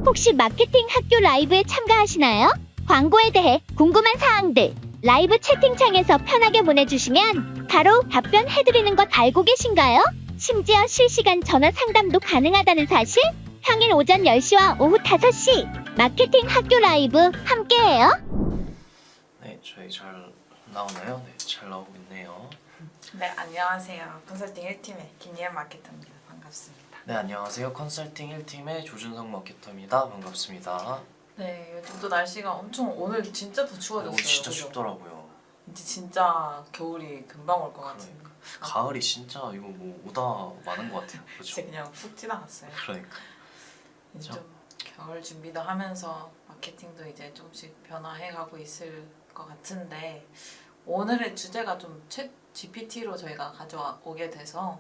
혹시 마케팅 학교 라이브에 참가하시나요? 광고에 대해 궁금한 사항들 라이브 채팅창에서 편하게 보내주시면 바로 답변해드리는 것 알고 계신가요? 심지어 실시간 전화 상담도 가능하다는 사실? 평일 오전 10시와 오후 5시 마케팅 학교 라이브 함께해요. 네, 저희 잘 나오나요? 네, 잘 나오고 있네요. 네, 안녕하세요. 컨설팅 1팀의 김예은 마케터입니다. 반갑습니다. 네, 안녕하세요. 컨설팅 1팀의 조준성 마케터입니다. 반갑습니다. 네, 요즘 또 날씨가 엄청 오늘 진짜 더 추워졌어요. 오늘 진짜 그죠? 춥더라고요. 이제 진짜 겨울이 금방 올 것 같아요. 그러니까. 가을이 진짜 이거 뭐 오다 마는 것 같아요. 진짜 그렇죠? 그냥 훅 지나갔어요. 그러니까. 이제 좀 겨울 준비도 하면서 마케팅도 이제 조금씩 변화해가고 있을 것 같은데 오늘의 주제가 좀 챗 GPT로 저희가 가져오게 돼서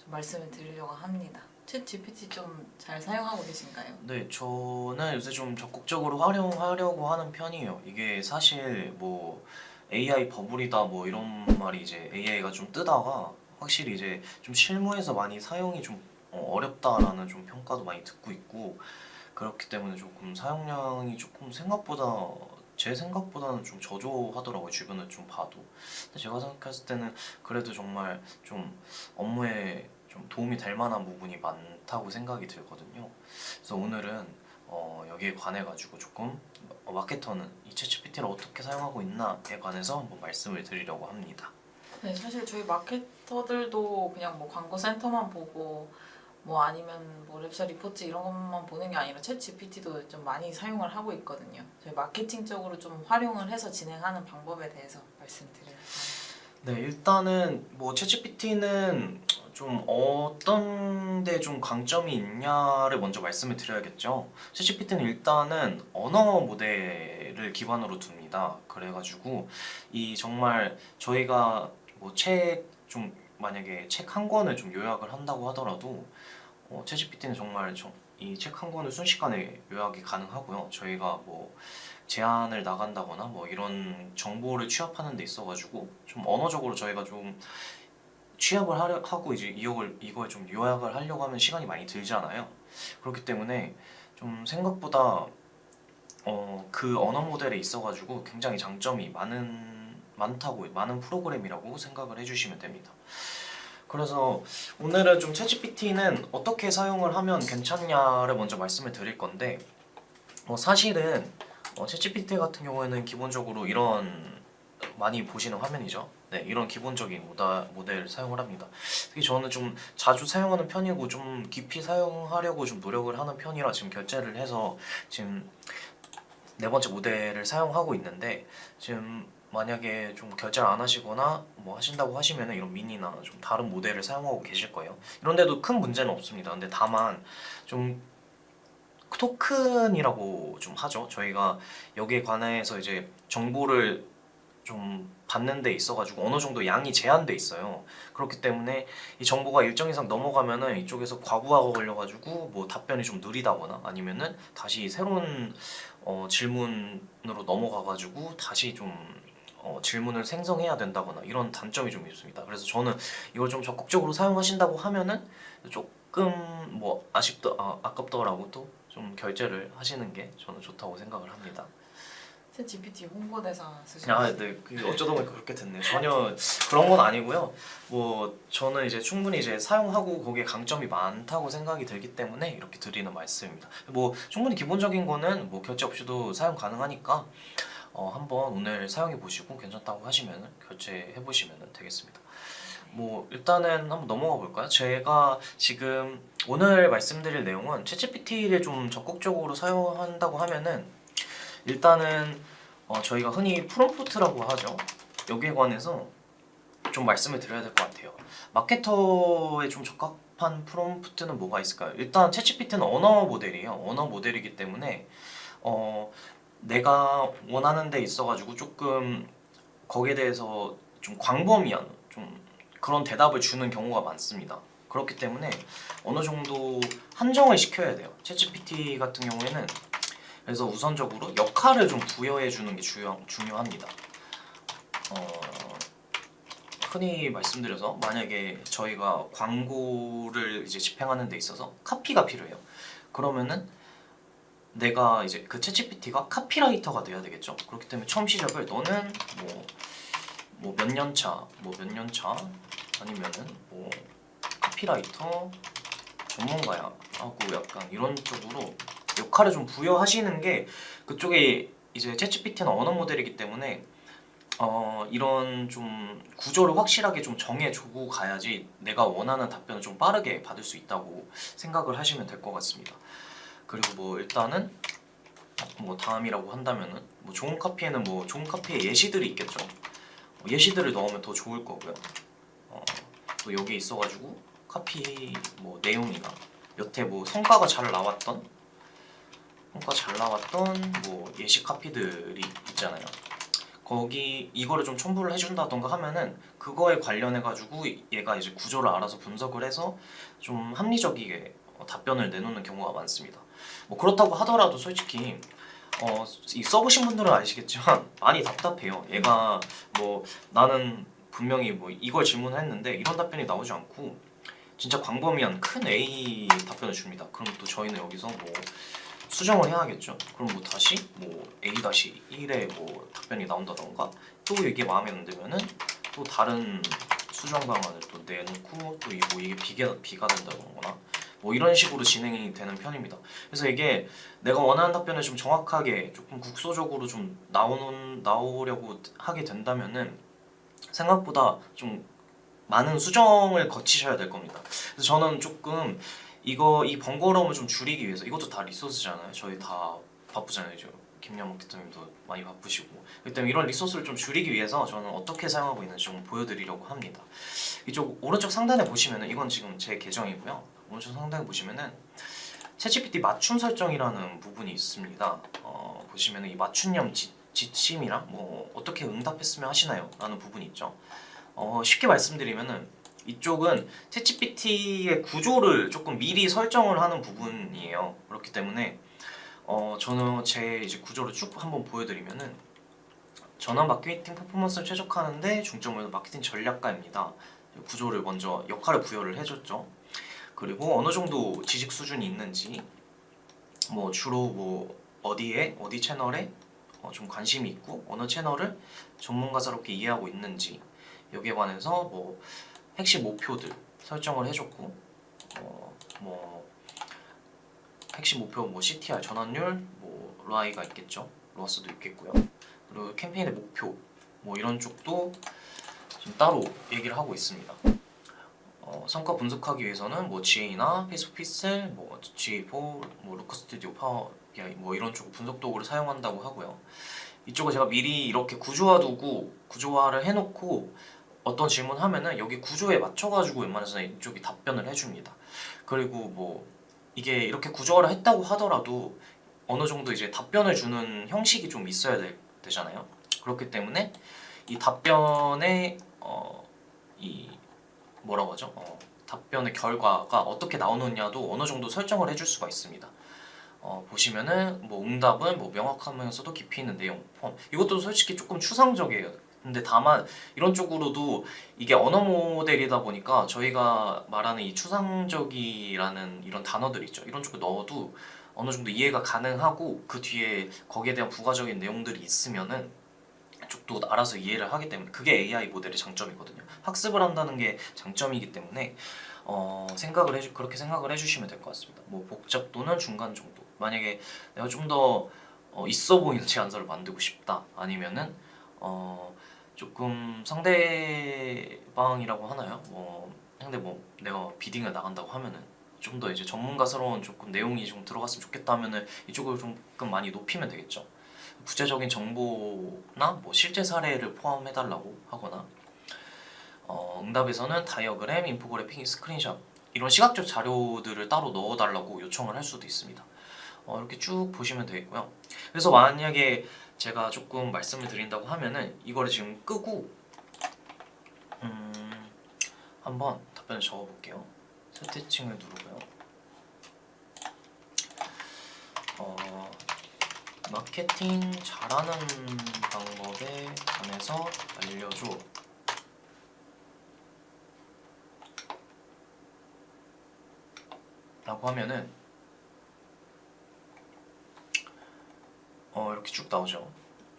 좀 말씀을 드리려고 합니다. 챗 GPT 좀 잘 사용하고 계신가요? 네, 저는 요새 좀 적극적으로 활용하려고 하는 편이에요. 이게 사실 뭐 AI 버블이다 뭐 이런 말이 이제 AI가 좀 뜨다가 확실히 이제 좀 실무에서 많이 사용이 좀 어렵다라는 좀 평가도 많이 듣고 있고 그렇기 때문에 조금 사용량이 조금 생각보다 제 생각보다는 좀 저조하더라고요. 주변을 좀 봐도. 근데 제가 생각했을 때는 그래도 정말 좀 업무에 좀 도움이 될 만한 부분이 많다고 생각이 들거든요. 그래서 오늘은 여기에 관해 가지고 조금 마케터는 이 챗GPT를 어떻게 사용하고 있나에 관해서 한번 말씀을 드리려고 합니다. 네, 사실 저희 마케터들도 그냥 뭐 광고 센터만 보고 뭐 아니면 뭐 랩서 리포트 이런 것만 보는 게 아니라 챗 GPT도 좀 많이 사용을 하고 있거든요. 저희 마케팅적으로 좀 활용을 해서 진행하는 방법에 대해서 말씀드려요. 네, 일단은 뭐 챗GPT는 좀 어떤 데 좀 강점이 있냐를 먼저 말씀을 드려야겠죠. 챗GPT는 일단은 언어 모델을 기반으로 둡니다. 그래가지고 이 정말 저희가 뭐 좀 만약에 책 한 권을 좀 요약을 한다고 하더라도 챗GPT는 정말 이 책 한 권을 순식간에 요약이 가능하고요. 저희가 뭐 제안을 나간다거나 뭐 이런 정보를 취합하는 데 있어가지고 좀 언어적으로 저희가 좀 취합을 하고 이제 이걸 좀 요약을 하려고 하면 시간이 많이 들잖아요. 그렇기 때문에 좀 생각보다 그 언어 모델에 있어가지고 굉장히 장점이 많은 프로그램이라고 생각을 해주시면 됩니다. 그래서 오늘은 좀 챗GPT는 어떻게 사용을 하면 괜찮냐를 먼저 말씀을 드릴 건데 사실은 챗GPT 같은 경우에는 기본적으로 이런 많이 보시는 화면이죠. 네, 이런 기본적인 모델 사용을 합니다. 특히 저는 좀 자주 사용하는 편이고 좀 깊이 사용하려고 좀 노력을 하는 편이라 지금 결제를 해서 지금 네 번째 모델을 사용하고 있는데 지금 만약에 좀 결제를 안 하시거나 뭐 하신다고 하시면 이런 미니나 좀 다른 모델을 사용하고 계실 거예요. 이런데도 큰 문제는 없습니다. 근데 다만 좀 토큰이라고 좀 하죠. 저희가 여기에 관해서 이제 정보를 좀 받는 데 있어가지고 어느 정도 양이 제한돼 있어요. 그렇기 때문에 이 정보가 일정 이상 넘어가면은 이쪽에서 과부하가 걸려가지고 뭐 답변이 좀 느리다거나 아니면은 다시 새로운 질문으로 넘어가가지고 다시 좀 질문을 생성해야 된다거나 이런 단점이 좀 있습니다. 그래서 저는 이걸 좀 적극적으로 사용하신다고 하면은 조금 뭐 아깝더라고도 좀 결제를 하시는 게 저는 좋다고 생각을 합니다. 챗 GPT 홍보대사 쓰시는 네, 어쩌다 보니까 그렇게 됐네요. 전혀 그런 건 아니고요. 뭐 저는 이제 충분히 이제 사용하고 거기에 강점이 많다고 생각이 들기 때문에 이렇게 드리는 말씀입니다. 뭐 충분히 기본적인 거는 뭐 결제 없이도 사용 가능하니까 한번 오늘 사용해 보시고 괜찮다고 하시면 결제해 보시면 되겠습니다. 뭐 일단은 한번 넘어가 볼까요? 제가 지금 오늘 말씀드릴 내용은 챗GPT를 좀 적극적으로 사용한다고 하면은 일단은 저희가 흔히 프롬프트라고 하죠. 여기에 관해서 좀 말씀을 드려야 될 것 같아요. 마케터에 좀 적합한 프롬프트는 뭐가 있을까요? 일단 챗GPT는 언어 모델이에요. 언어 모델이기 때문에 내가 원하는 데 있어가지고 조금 거기에 대해서 좀 광범위한 좀 그런 대답을 주는 경우가 많습니다. 그렇기 때문에 어느 정도 한정을 시켜야 돼요. 챗GPT 같은 경우에는 그래서 우선적으로 역할을 좀 부여해 주는 게 중요합니다. 흔히 말씀드려서 만약에 저희가 광고를 이제 집행하는 데 있어서 카피가 필요해요. 그러면은 내가 이제 그 챗GPT가 카피라이터가 돼야 되겠죠. 그렇기 때문에 처음 시작을 너는 뭐 몇 년 차, 뭐 몇 년 차 아니면은 뭐 카피라이터 전문가야 하고 약간 이런 쪽으로 역할을 좀 부여하시는 게 그쪽에 이제 챗GPT는 언어 모델이기 때문에 이런 좀 구조를 확실하게 좀 정해주고 가야지 내가 원하는 답변을 좀 빠르게 받을 수 있다고 생각을 하시면 될 것 같습니다. 그리고 뭐 일단은 뭐 다음이라고 한다면은 뭐 좋은 카피에는 뭐 좋은 카피의 예시들이 있겠죠. 예시들을 넣으면 더 좋을 거고요. 또 여기 있어가지고 카피 뭐 내용이나 여태 뭐 성과 잘 나왔던 뭐 예시 카피들이 있잖아요. 거기 이거를 좀 첨부를 해준다던가 하면은 그거에 관련해 가지고 얘가 이제 구조를 알아서 분석을 해서 좀 합리적이게 답변을 내놓는 경우가 많습니다. 뭐 그렇다고 하더라도 솔직히 이 써보신 분들은 아시겠지만 많이 답답해요. 얘가 뭐 나는 분명히 뭐 이걸 질문을 했는데 이런 답변이 나오지 않고 진짜 광범위한 큰 A 답변을 줍니다. 그럼 또 저희는 여기서 뭐 수정을 해야겠죠. 그럼 뭐 다시 뭐 A-1의 뭐 답변이 나온다던가 또 이게 마음에 안 들면은 또 다른 수정 방안을 또 내놓고 또 뭐 이게 비가 된다거나 뭐 이런 식으로 진행이 되는 편입니다. 그래서 이게 내가 원하는 답변을 좀 정확하게 조금 국소적으로 좀 나오려고 하게 된다면은 생각보다 좀 많은 수정을 거치셔야 될 겁니다. 그래서 저는 조금 이 번거로움을 좀 줄이기 위해서 이것도 다 리소스잖아요. 저희 다 바쁘잖아요. 김영 마케터님도 많이 바쁘시고 그렇기 때문에 이런 리소스를 좀 줄이기 위해서 저는 어떻게 사용하고 있는지 좀 보여드리려고 합니다. 이쪽 오른쪽 상단에 보시면은 이건 지금 제 계정이고요. 오른쪽 상단에 보시면은 챗GPT 맞춤 설정이라는 부분이 있습니다. 보시면은 이 맞춤형 지침이랑 뭐 어떻게 응답했으면 하시나요? 라는 부분이 있죠. 쉽게 말씀드리면은 이쪽은 챗GPT의 구조를 조금 미리 설정을 하는 부분이에요. 그렇기 때문에 저는 제 이제 구조를 쭉 한번 보여드리면은 전환 마케팅 퍼포먼스를 최적화하는데 중점을 마케팅 전략가입니다. 구조를 먼저 역할을 부여를 해줬죠. 그리고 어느 정도 지식 수준이 있는지 뭐 주로 뭐 어디 채널에 좀 관심이 있고 어느 채널을 전문가스럽게 이해하고 있는지 여기에 관해서 뭐 핵심 목표들 설정을 해줬고 뭐 핵심 목표 뭐 CTR 전환율 뭐 ROI가 있겠죠. 로아스도 있겠고요. 그리고 캠페인의 목표 뭐 이런 쪽도 좀 따로 얘기를 하고 있습니다. 성과 분석하기 위해서는 뭐 GA나 페이스북 픽셀, 뭐 GA4, 뭐 루커 스튜디오, 파워 BI 뭐 이런 쪽 분석 도구를 사용한다고 하고요. 이쪽을 제가 미리 이렇게 구조화를 해놓고 어떤 질문하면은 여기 구조에 맞춰가지고 웬만해서는 이쪽이 답변을 해줍니다. 그리고 뭐 이게 이렇게 구조화를 했다고 하더라도 어느 정도 이제 답변을 주는 형식이 좀 있어야 되잖아요. 그렇기 때문에 이 답변의 이 뭐라고 하죠? 답변의 결과가 어떻게 나오느냐도 어느 정도 설정을 해줄 수가 있습니다. 보시면은 뭐 응답은 뭐 명확하면서도 깊이 있는 내용 이것도 솔직히 조금 추상적이에요. 근데 다만 이런 쪽으로도 이게 언어 모델이다 보니까 저희가 말하는 이 추상적이라는 이런 단어들 있죠. 이런 쪽을 넣어도 어느 정도 이해가 가능하고 그 뒤에 거기에 대한 부가적인 내용들이 있으면은 쪽도 알아서 이해를 하기 때문에 그게 AI 모델의 장점이거든요. 학습을 한다는 게 장점이기 때문에 그렇게 생각을 해주시면 될 것 같습니다. 뭐 복잡도는 중간 정도. 만약에 내가 좀 더 있어 보이는 제안서를 만들고 싶다. 아니면은 조금 상대방이라고 하나요? 내가 비딩을 나간다고 하면은 좀 더 이제 전문가스러운 조금 내용이 좀 들어갔으면 좋겠다 하면은 이쪽을 조금 많이 높이면 되겠죠. 구체적인 정보나 뭐 실제 사례를 포함해달라고 하거나 응답에서는 다이어그램, 인포그래픽, 스크린샷 이런 시각적 자료들을 따로 넣어달라고 요청을 할 수도 있습니다. 이렇게 쭉 보시면 되겠고요. 그래서 만약에 제가 조금 말씀을 드린다고 하면은 이거를 지금 끄고 한번 답변을 적어볼게요. 세팅을 누르고요. 마케팅 잘하는 방법에 관해서 알려줘. 라고 하면은 이렇게 쭉 나오죠.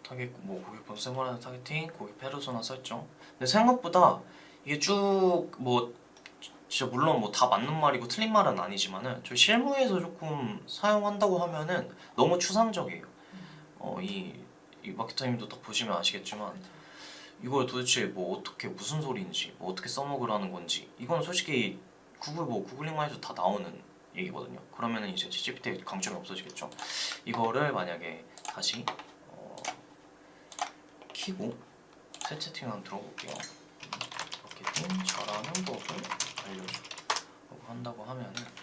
타겟 뭐 고객 본세모나 타겟팅, 고객 페르소나 설정. 근데 생각보다 이게 쭉 뭐 진짜 물론 뭐 다 맞는 말이고 틀린 말은 아니지만은 저 실무에서 조금 사용한다고 하면은 너무 추상적이에요. 이 마케터님도 딱 보시면 아시겠지만 이걸 도대체 뭐 어떻게 무슨 소리인지 뭐 어떻게 써먹으라는 건지 이건 솔직히 구글 뭐 구글링만 해도 다 나오는 얘기거든요. 그러면은 이제 ChatGPT의 강점이 없어지겠죠. 이거를 만약에 다시 키고 새 채팅을 한번 들어볼게요. 마케팅 잘하는 법을 알려줘 라고 한다고 하면은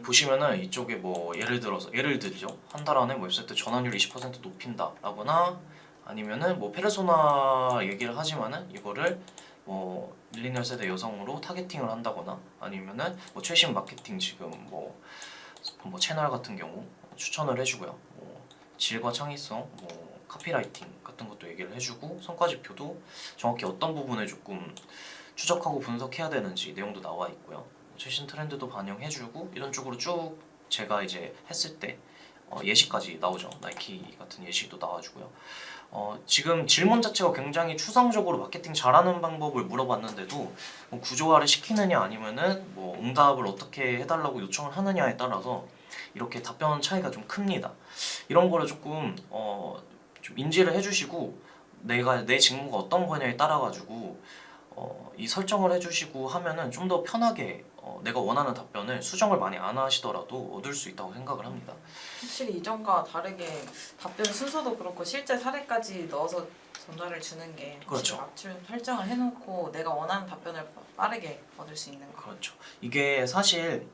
보시면은 이쪽에 뭐 예를 들죠. 한 달 안에 웹사이트 전환율 20% 높인다 라거나 아니면은 뭐 페르소나 얘기를 하지만은 이거를 뭐 밀리니얼 세대 여성으로 타겟팅을 한다거나 아니면은 뭐 최신 마케팅 지금 뭐 채널 같은 경우 추천을 해주고요. 뭐 질과 창의성, 뭐 카피라이팅 같은 것도 얘기를 해주고 성과 지표도 정확히 어떤 부분을 조금 추적하고 분석해야 되는지 내용도 나와 있고요. 최신 트렌드도 반영해주고 이런 쪽으로 쭉 제가 이제 했을 때 예시까지 나오죠. 나이키 같은 예시도 나와주고요. 지금 질문 자체가 굉장히 추상적으로 마케팅 잘하는 방법을 물어봤는데도 뭐 구조화를 시키느냐 아니면은 뭐 응답을 어떻게 해달라고 요청을 하느냐에 따라서 이렇게 답변 차이가 좀 큽니다. 이런 거를 조금 좀 인지를 해주시고 내 직무가 어떤 거냐에 따라 가지고 이 설정을 해주시고 하면은 좀 더 편하게 내가 원하는 답변을 수정을 많이 안 하시더라도 얻을 수 있다고 생각을 합니다. 확실히 이전과 다르게 답변 순서도 그렇고 실제 사례까지 넣어서 전달을 주는 게 그렇죠. 맞춤 설정을 해놓고 내가 원하는 답변을 빠르게 얻을 수 있는 거. 그렇죠. 이게 사실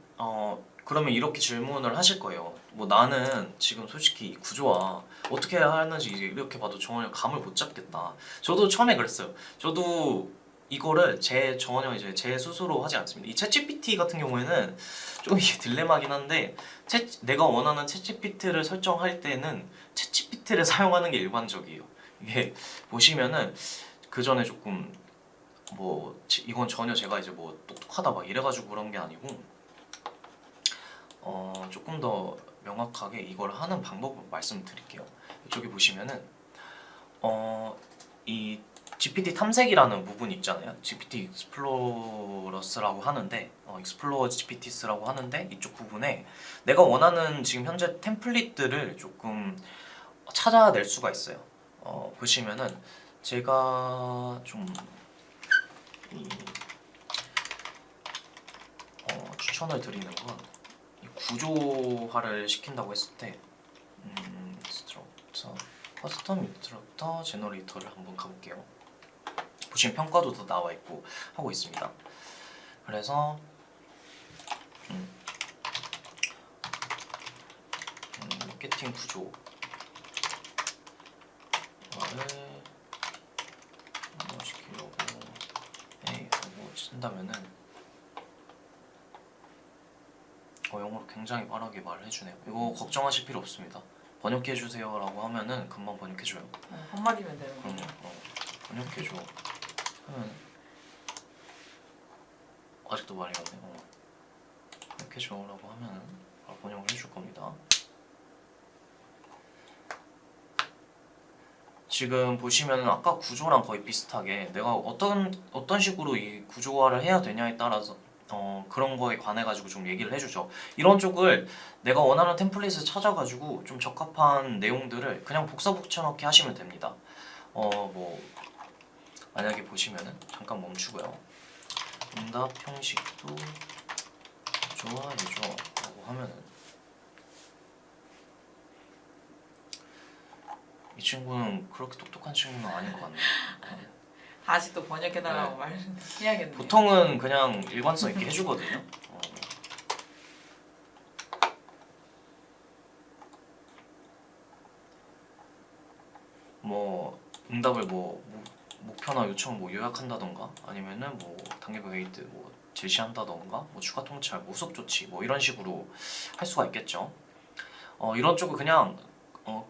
그러면 이렇게 질문을 하실 거예요. 뭐 나는 지금 솔직히 이 구조화 어떻게 해야 하는지 이렇게 봐도 전혀 감을 못 잡겠다. 저도 처음에 그랬어요. 저도 이거를 전혀 이제 제 스스로 하지 않습니다. 이 챗GPT 같은 경우에는 조금 이게 딜레마긴 한데 내가 원하는 챗GPT를 설정할 때는 챗GPT를 사용하는 게 일반적이에요. 이게 보시면은 그 전에 조금 뭐 이건 전혀 제가 이제 뭐 똑똑하다 막 이래가지고 그런 게 아니고 조금 더 명확하게 이걸 하는 방법을 말씀드릴게요. 이쪽에 보시면은 이 GPT 탐색이라는 부분이 있잖아요. GPT 익스플로러스라고 하는데 익스플로어 GPTs라고 하는데 이쪽 부분에 내가 원하는 지금 현재 템플릿들을 조금 찾아낼 수가 있어요. 보시면은 제가 좀 추천을 드리는 건 이 구조화를 시킨다고 했을 때 인스트럭터, 커스텀 인스트럭터 제너레이터를 한번 가볼게요. 보시면 평가도 더 나와 있고 하고 있습니다. 그래서 마케팅 구조화를 시키려고 하고 친다면은 영어로 굉장히 빠르게 말을 해주네요. 이거 걱정하실 필요 없습니다. 번역해주세요 라고 하면은 금방 번역해줘요. 한마디면 되는 거죠. 번역해줘 하면 아직도 말이 안 돼. 번역해줘 라고 하면은 바로 번역을 해줄 겁니다. 지금 보시면은 아까 구조랑 거의 비슷하게 내가 어떤 식으로 이 구조화를 해야 되냐에 따라서 그런 거에 관해 가지고 좀 얘기를 해주죠. 이런 쪽을 내가 원하는 템플릿을 찾아가지고 좀 적합한 내용들을 그냥 복사 붙여넣기 하시면 됩니다. 뭐 만약에 보시면은 잠깐 멈추고요. 응답 형식도 좋아해줘 라고 하면은 이 친구는 그렇게 똑똑한 친구는 아닌 것 같네요. 다시 또 번역해달라고 말해야겠네요. 보통은 그냥 일관성 있게 해주거든요. 뭐 응답을 뭐 목표나 요청 뭐 요약한다던가 아니면은 뭐 단계별 게이트 뭐 제시한다던가 뭐 추가 통찰, 뭐 후속 조치 뭐 이런 식으로 할 수가 있겠죠. 이런 쪽은 그냥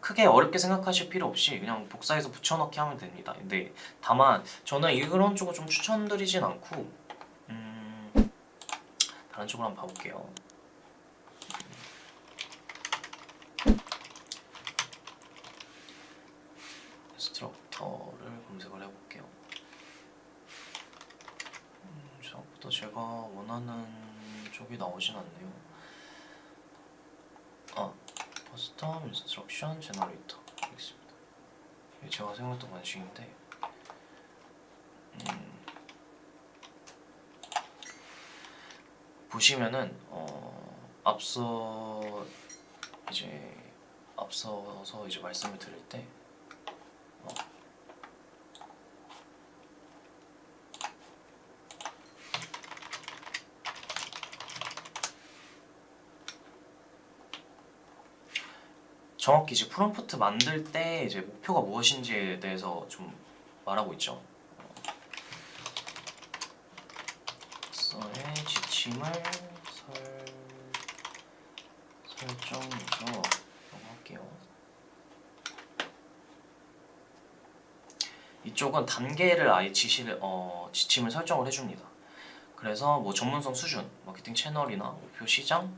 크게 어렵게 생각하실 필요 없이 그냥 복사해서 붙여넣기 하면 됩니다. 근데 다만 저는 이런 쪽을 좀 추천드리진 않고 다른 쪽으로 한번 봐볼게요. 검색을 해볼게요. 생각보다 제가 원하는 쪽이 나오진 않네요. 커스텀 인스트럭션 제너레이터 있습니다. 이게 제가 사용했던 방식인데 보시면은 앞서서 이제 말씀을 드릴 때 정확히 이제 프롬프트 만들 때 이제 목표가 무엇인지에 대해서 좀 말하고 있죠. 서의 지침을 설정해서 라고 할게요. 이쪽은 단계를 아예 지침을 설정을 해줍니다. 그래서 뭐 전문성 수준, 마케팅 채널이나 목표 시장,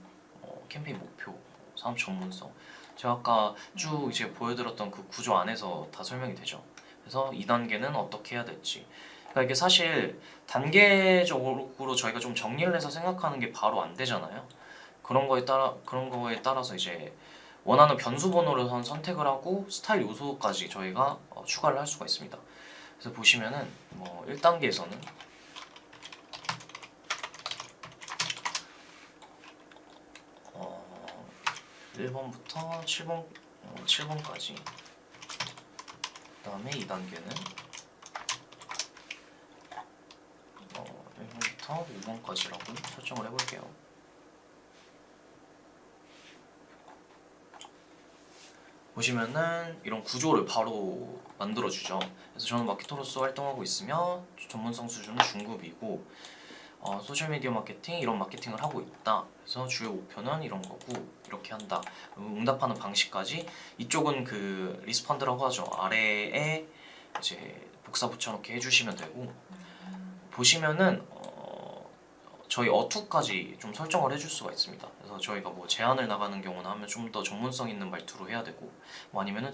캠페인 목표, 사업 전문성. 제가 아까 쭉 이제 보여드렸던 그 구조 안에서 다 설명이 되죠. 그래서 2단계는 어떻게 해야 될지. 그러니까 이게 사실 단계적으로 저희가 좀 정리를 해서 생각하는 게 바로 안 되잖아요. 그런 거에 따라서 이제 원하는 변수 번호를 선택을 하고 스타일 요소까지 저희가 추가를 할 수가 있습니다. 그래서 보시면은 뭐 1단계에서는 1번부터 7번까지 그 다음에 2단계는 1번부터 5번까지라고 설정을 해볼게요. 보시면은 이런 구조를 바로 만들어주죠. 그래서 저는 마케터로서 활동하고 있으며 전문성 수준은 중급이고 소셜미디어 마케팅 이런 마케팅을 하고 있다. 그래서 주요 목표는 이런 거고 이렇게 한다. 응답하는 방식까지 이쪽은 그 리스펀드라고 하죠. 아래에 이제 복사 붙여넣기 해주시면 되고 보시면은 저희 어투까지 좀 설정을 해줄 수가 있습니다. 그래서 저희가 뭐 제안을 나가는 경우나 하면 좀 더 전문성 있는 말투로 해야 되고 뭐 아니면은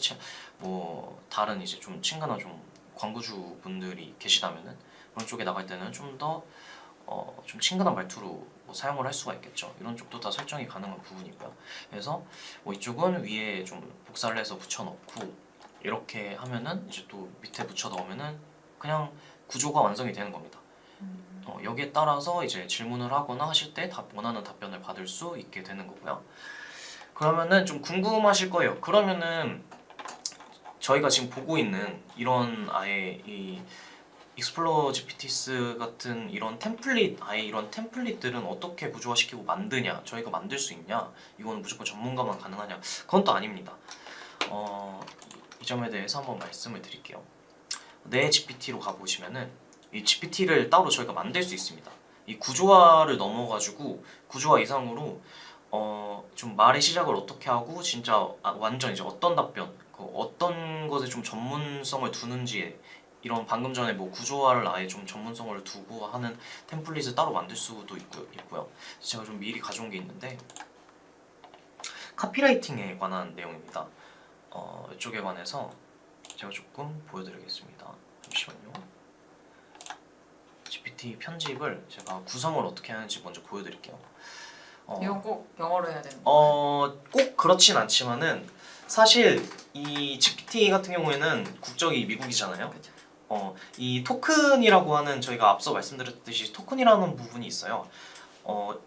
뭐 다른 이제 좀 친근한 좀 광고주 분들이 계시다면은 그런 쪽에 나갈 때는 좀 더 좀 친근한 말투로 뭐 사용을 할 수가 있겠죠. 이런 쪽도 다 설정이 가능한 부분이고요. 그래서 뭐 이쪽은 위에 좀 복사를 해서 붙여넣고 이렇게 하면은 이제 또 밑에 붙여 넣으면은 그냥 구조가 완성이 되는 겁니다. 여기에 따라서 이제 질문을 하거나 하실 때 원하는 답변을 받을 수 있게 되는 거고요. 그러면은 좀 궁금하실 거예요. 그러면은 저희가 지금 보고 있는 이런 아예 이 익스플로러 GPTs 같은 이런 템플릿, 아예 이런 템플릿들은 어떻게 구조화시키고 만드냐, 저희가 만들 수 있냐, 이거는 무조건 전문가만 가능하냐, 그건 또 아닙니다. 이 점에 대해서 한번 말씀을 드릴게요. 내 GPT로 가보시면은 이 GPT를 따로 저희가 만들 수 있습니다. 이 구조화를 넘어가지고 구조화 이상으로 좀 말의 시작을 어떻게 하고 진짜 완전 이제 어떤 답변, 어떤 것에 좀 전문성을 두는지 이런 방금 전에 뭐 구조화를 아예 좀 전문성을 두고 하는 템플릿을 따로 만들 수도 있고요. 제가 좀 미리 가져온 게 있는데 카피라이팅에 관한 내용입니다. 이쪽에 관해서 제가 조금 보여드리겠습니다. 잠시만요. GPT 편집을 제가 구성을 어떻게 하는지 먼저 보여드릴게요. 이건 꼭 영어로 해야 되는 거예요? 꼭 그렇진 않지만은 사실 이 GPT 같은 경우에는 국적이 미국이잖아요. 그쵸. 이 토큰이라고 하는 저희가 앞서 말씀드렸듯이 토큰이라는 부분이 있어요.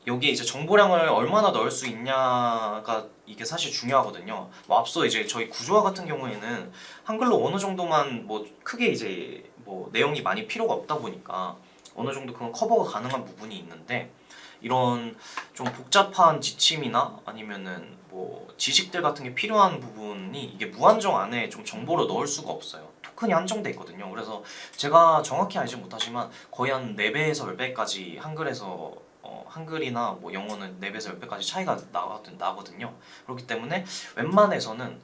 여기에 이제 정보량을 얼마나 넣을 수 있냐가 이게 사실 중요하거든요. 뭐 앞서 이제 저희 구조화 같은 경우에는 한글로 어느 정도만 뭐 크게 이제 뭐 내용이 많이 필요가 없다 보니까 어느 정도 그건 커버가 가능한 부분이 있는데 이런 좀 복잡한 지침이나 아니면은 뭐 지식들 같은 게 필요한 부분이 이게 무한정 안에 좀 정보를 넣을 수가 없어요. 토큰이 한정돼 있거든요. 그래서 제가 정확히 알지 못하지만 거의 한 4배에서 10배까지 한글에서 한글이나 뭐 영어는 4배에서 10배까지 차이가 나거든요. 그렇기 때문에 웬만해서는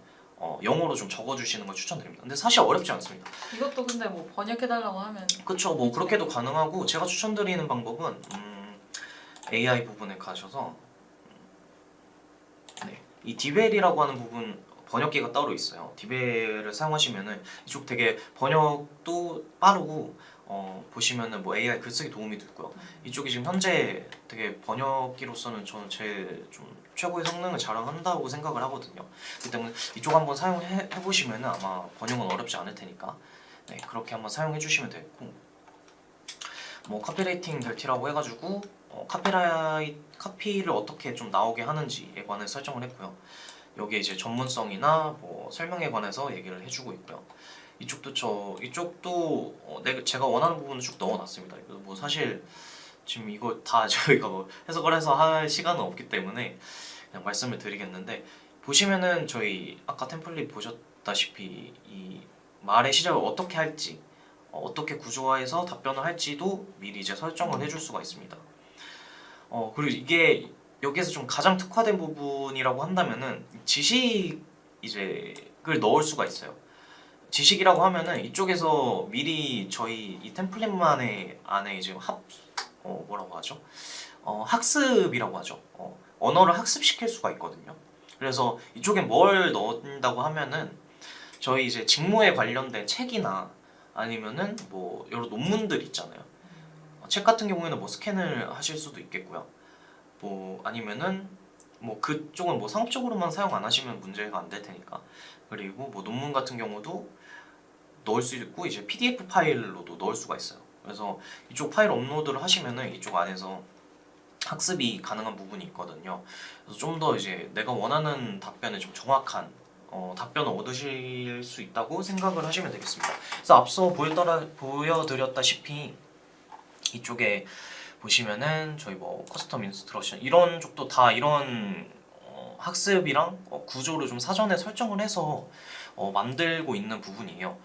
영어로 좀 적어주시는 걸 추천드립니다. 근데 사실 어렵지 않습니다. 이것도 근데 뭐 번역해달라고 하면 그쵸, 뭐 그렇게도 가능하고 제가 추천드리는 방법은 AI 부분에 가셔서 이 디벨이라고 하는 부분 번역기가 따로 있어요. 디베를 사용하시면은 이쪽 되게 번역도 빠르고 보시면은 뭐 AI 글쓰기 도움이 되고요. 이쪽이 지금 현재 되게 번역기로서는 저는 제일 좀 최고의 성능을 자랑한다고 생각을 하거든요. 그렇기 때문에 이쪽 한번 사용해 보시면은 아마 번역은 어렵지 않을 테니까 네, 그렇게 한번 사용해 주시면 되고 뭐 카피레이팅 델티라고 해가지고 카피를 어떻게 좀 나오게 하는지에 관해 설정을 했고요. 여기에 이제 전문성이나 뭐 설명에 관해서 얘기를 해주고 있고요. 이쪽도 제가 원하는 부분을 쭉 넣어놨습니다. 이거 뭐 사실 지금 이거 다 저희가 뭐 해석을 해서 할 시간은 없기 때문에 그냥 말씀을 드리겠는데 보시면은 저희 아까 템플릿 보셨다시피 이 말의 시작을 어떻게 할지 어떻게 구조화해서 답변을 할지도 미리 이제 설정을 해줄 수가 있습니다. 그리고 이게 여기에서 좀 가장 특화된 부분이라고 한다면은 지식 이제를 넣을 수가 있어요. 지식이라고 하면은 이쪽에서 미리 저희 이 템플릿만의 안에 이제 뭐라고 하죠? 학습이라고 하죠. 언어를 학습시킬 수가 있거든요. 그래서 이쪽에 뭘 넣는다고 하면은 저희 이제 직무에 관련된 책이나 아니면은 뭐 여러 논문들 있잖아요. 책 같은 경우에는 뭐 스캔을 하실 수도 있겠고요. 뭐 아니면은 뭐 그쪽은 뭐 상업적으로만 사용 안 하시면 문제가 안 될 테니까. 그리고 뭐 논문 같은 경우도 넣을 수 있고 이제 PDF 파일로도 넣을 수가 있어요. 그래서 이쪽 파일 업로드를 하시면은 이쪽 안에서 학습이 가능한 부분이 있거든요. 그래서 좀 더 이제 내가 원하는 답변에 좀 정확한 답변을 얻으실 수 있다고 생각을 하시면 되겠습니다. 그래서 앞서 보여드렸다시피 이쪽에 보시면은 저희 뭐 커스텀 인스트럭션 이런 쪽도 다 이런 학습이랑 구조를 좀 사전에 설정을 해서 만들고 있는 부분이에요.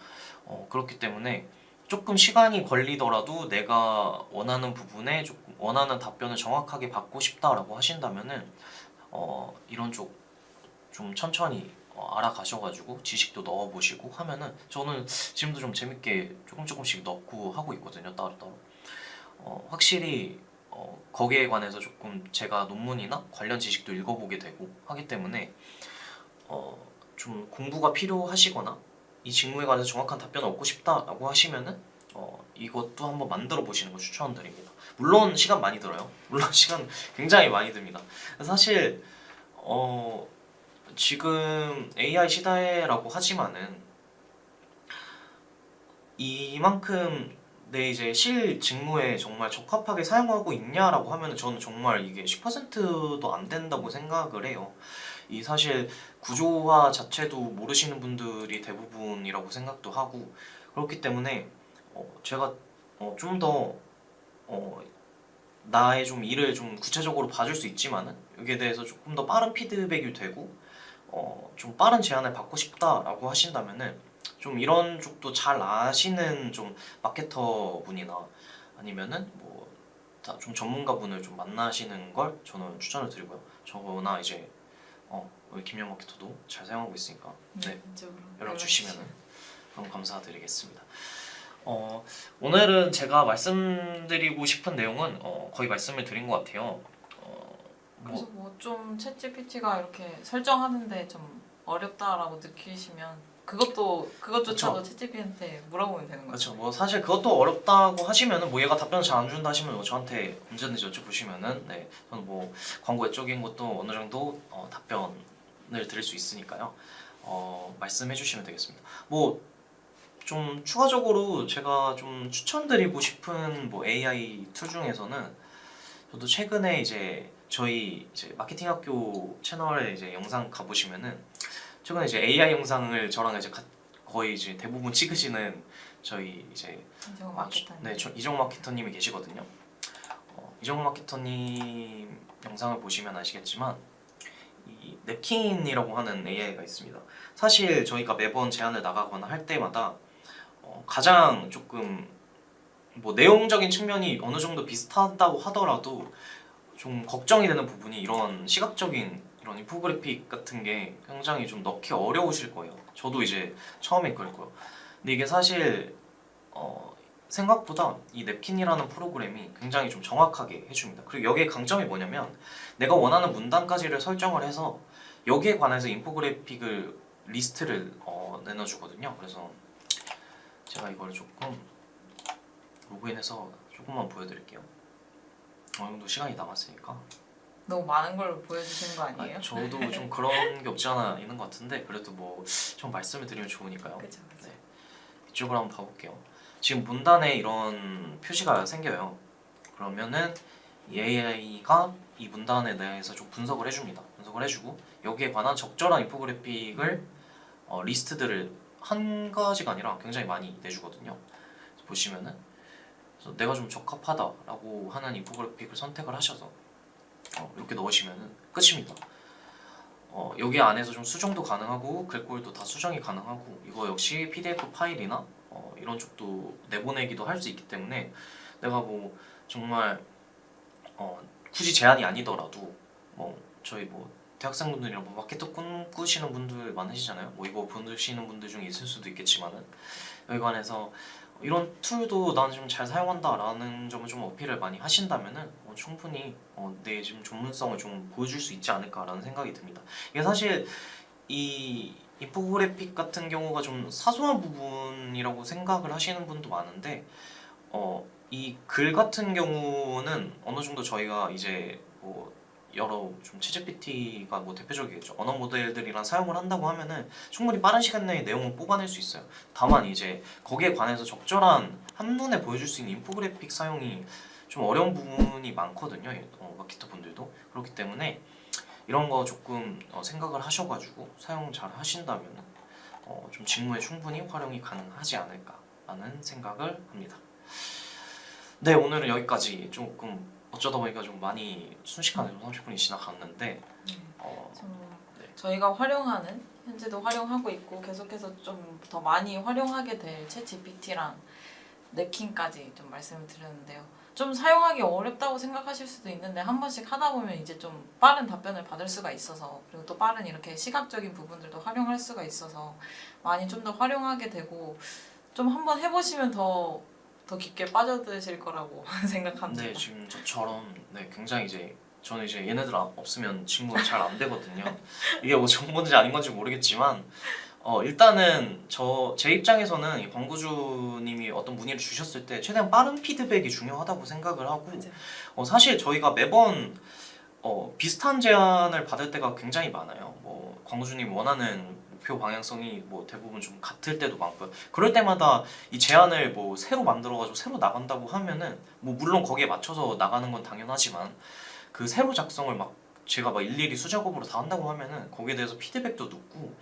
그렇기 때문에 조금 시간이 걸리더라도 내가 원하는 부분에 조금 원하는 답변을 정확하게 받고 싶다라고 하신다면은 이런 쪽 좀 천천히 알아가셔가지고 지식도 넣어보시고 하면은 저는 지금도 좀 재밌게 조금씩 넣고 하고 있거든요, 따로따로. 확실히 거기에 관해서 조금 제가 논문이나 관련 지식도 읽어보게 되고 하기 때문에 좀 공부가 필요하시거나 이 직무에 관해서 정확한 답변을 얻고 싶다라고 하시면은 이것도 한번 만들어 보시는 걸 추천드립니다. 물론 시간 많이 들어요. 물론 시간 굉장히 많이 듭니다. 사실 지금 AI 시대라고 하지만은 이만큼 내 이제 실 직무에 정말 적합하게 사용하고 있냐라고 하면 저는 정말 이게 10%도 안 된다고 생각을 해요. 이 사실 구조화 자체도 모르시는 분들이 대부분이라고 생각도 하고 그렇기 때문에 제가 좀 더 나의 좀 일을 좀 구체적으로 봐줄 수 있지만은 여기에 대해서 조금 더 빠른 피드백이 되고 좀 빠른 제안을 받고 싶다라고 하신다면은 좀 이런 쪽도 잘 아시는 좀 마케터 분이나 아니면은 뭐 좀 전문가 분을 좀 만나시는 걸 저는 추천을 드리고요. 저나 이제 우리 김영 마케터도 잘 사용하고 있으니까 네, 연락 주시면은 너무 감사드리겠습니다. 오늘은 제가 말씀드리고 싶은 내용은 거의 말씀을 드린 것 같아요. 그래서 뭐 좀 챗GPT가 이렇게 설정하는데 좀 어렵다라고 느끼시면 그것조차도 챗GPT한테 물어보면 되는 거죠. 그렇죠. 뭐 사실 그것도 어렵다고 하시면은 뭐 얘가 답변을 잘 안 준다 하시면 뭐 저한테 언제든지 여쭤보시면은 네, 저는 뭐 광고 외적인 것도 어느 정도 답변을 드릴 수 있으니까요. 말씀해 주시면 되겠습니다. 뭐 좀 추가적으로 제가 좀 추천드리고 싶은 뭐 AI 툴 중에서는 저도 최근에 이제 저희 이제 마케팅 학교 채널에 이제 영상 가보시면은 최근에 이제 AI 영상을 저랑 이제 거의 이제 대부분 찍으시는 저희 이제 이정우 마케터님. 네, 이정우 마케터님이 계시거든요. 이정우 마케터님 영상을 보시면 아시겠지만 이 냅킨이라고 하는 AI가 있습니다. 사실 저희가 매번 제안을 나가거나 할 때마다 가장 조금 뭐 내용적인 측면이 어느 정도 비슷하다고 하더라도 좀 걱정이 되는 부분이 이런 시각적인 이런 인포그래픽 같은 게 굉장히 좀 넣기 어려우실 거예요. 저도 이제 처음에 그랬고요. 근데 이게 사실 생각보다 이 냅킨이라는 프로그램이 굉장히 좀 정확하게 해줍니다. 그리고 여기에 강점이 뭐냐면 내가 원하는 문단까지를 설정을 해서 여기에 관해서 인포그래픽을 리스트를 내놔주거든요. 그래서 제가 이걸 조금 로그인해서 조금만 보여드릴게요. 어느 정도 시간이 남았으니까. 너무 많은 걸 보여주시는 거 아니에요? 아, 저도 좀 그런 게 없지 않아 있는 것 같은데 그래도 뭐 좀 말씀을 드리면 좋으니까요. 그죠. 네. 이쪽으로 한번 봐볼게요. 지금 문단에 이런 표시가 생겨요. 그러면은 이 AI가 이 문단에 대해서 좀 분석을 해줍니다. 분석을 해주고 여기에 관한 적절한 인포그래픽을 리스트들을 한 가지가 아니라 굉장히 많이 내주거든요. 그래서 보시면은 그래서 내가 좀 적합하다라고 하는 인포그래픽을 선택을 하셔서 이렇게 넣으시면은 끝입니다. 여기 안에서 좀 수정도 가능하고 글꼴도 다 수정이 가능하고 이거 역시 PDF 파일이나 이런 쪽도 내보내기도 할 수 있기 때문에 내가 뭐 정말 굳이 제한이 아니더라도 저희 뭐 대학생분들이랑 뭐 마케터 꿈꾸시는 분들 많으시잖아요. 뭐 이거 보시는 분들 중에 있을 수도 있겠지만은 여기 관해서 이런 툴도 나는 좀 잘 사용한다라는 점을 좀 어필을 많이 하신다면은 충분히 내 지금 전문성을 좀 보여줄 수 있지 않을까라는 생각이 듭니다. 이게 사실 이 인포그래픽 같은 경우가 좀 사소한 부분이라고 생각을 하시는 분도 많은데 이 글 같은 경우는 어느 정도 저희가 이제 뭐 여러 좀 챗GPT가 뭐 대표적이겠죠. 언어 모델들이랑 사용을 한다고 하면은 충분히 빠른 시간 내에 내용을 뽑아낼 수 있어요. 다만 이제 거기에 관해서 적절한 한눈에 보여줄 수 있는 인포그래픽 사용이 좀 어려운 부분이 많거든요. 마케터 분들도 그렇기 때문에 이런 거 조금 생각을 하셔가지고 사용 잘 하신다면 좀 직무에 충분히 활용이 가능하지 않을까라는 생각을 합니다. 네, 오늘은 여기까지. 조금 어쩌다 보니까 좀 많이 순식간에 좀 30분이 지나갔는데 네. 저희가 활용하는 현재도 활용하고 있고 계속해서 좀 더 많이 활용하게 될 챗GPT랑 넥킨까지 좀 말씀을 드렸는데요. 좀 사용하기 어렵다고 생각하실 수도 있는데 한 번씩 하다 보면 이제 좀 빠른 답변을 받을 수가 있어서 그리고 또 빠른 이렇게 시각적인 부분들도 활용할 수가 있어서 많이 좀 더 활용하게 되고 좀 한번 해보시면 더 깊게 빠져드실 거라고 생각합니다. 네, 지금 저처럼 굉장히 이제 저는 이제 얘네들 없으면 직무가 잘 안 되거든요. 이게 뭐 좋은 건지 아닌 건지 모르겠지만 일단은 제 입장에서는 이 광고주님이 어떤 문의를 주셨을 때 최대한 빠른 피드백이 중요하다고 생각을 하고 사실 저희가 매번 비슷한 제안을 받을 때가 굉장히 많아요. 뭐 광고주님이 원하는 목표 방향성이 뭐 대부분 좀 같을 때도 많고요. 그럴 때마다 이 제안을 뭐 새로 만들어가지고 새로 나간다고 하면은 뭐 물론 거기에 맞춰서 나가는 건 당연하지만 그 새로 작성을 막 제가 막 일일이 수작업으로 다 한다고 하면은 거기에 대해서 피드백도 늦고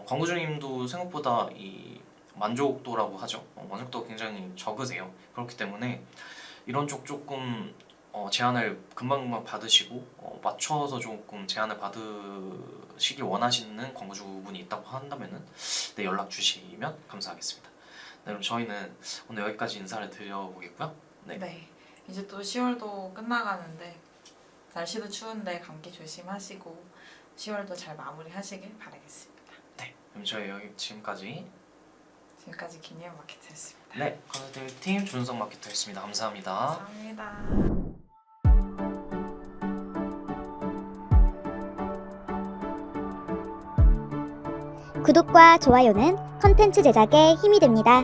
광고주님도 생각보다 이 만족도라고 하죠. 만족도가 굉장히 적으세요. 그렇기 때문에 이런 쪽 조금 제안을 금방금방 받으시고 맞춰서 조금 제안을 받으시길 원하시는 광고주분이 있다고 한다면은 연락 주시면 감사하겠습니다. 네, 그럼 저희는 오늘 여기까지 인사를 드려보겠고요. 네. 이제 또 10월도 끝나가는데 날씨도 추운데 감기 조심하시고 10월도 잘 마무리하시길 바라겠습니다. 네, 그럼 저희 여기 지금까지 김예은 마케터였습니다. 네, 컨설팅 준성 마케터였습니다. 감사합니다. 감사합니다. 구독과 좋아요는 컨텐츠 제작에 힘이 됩니다.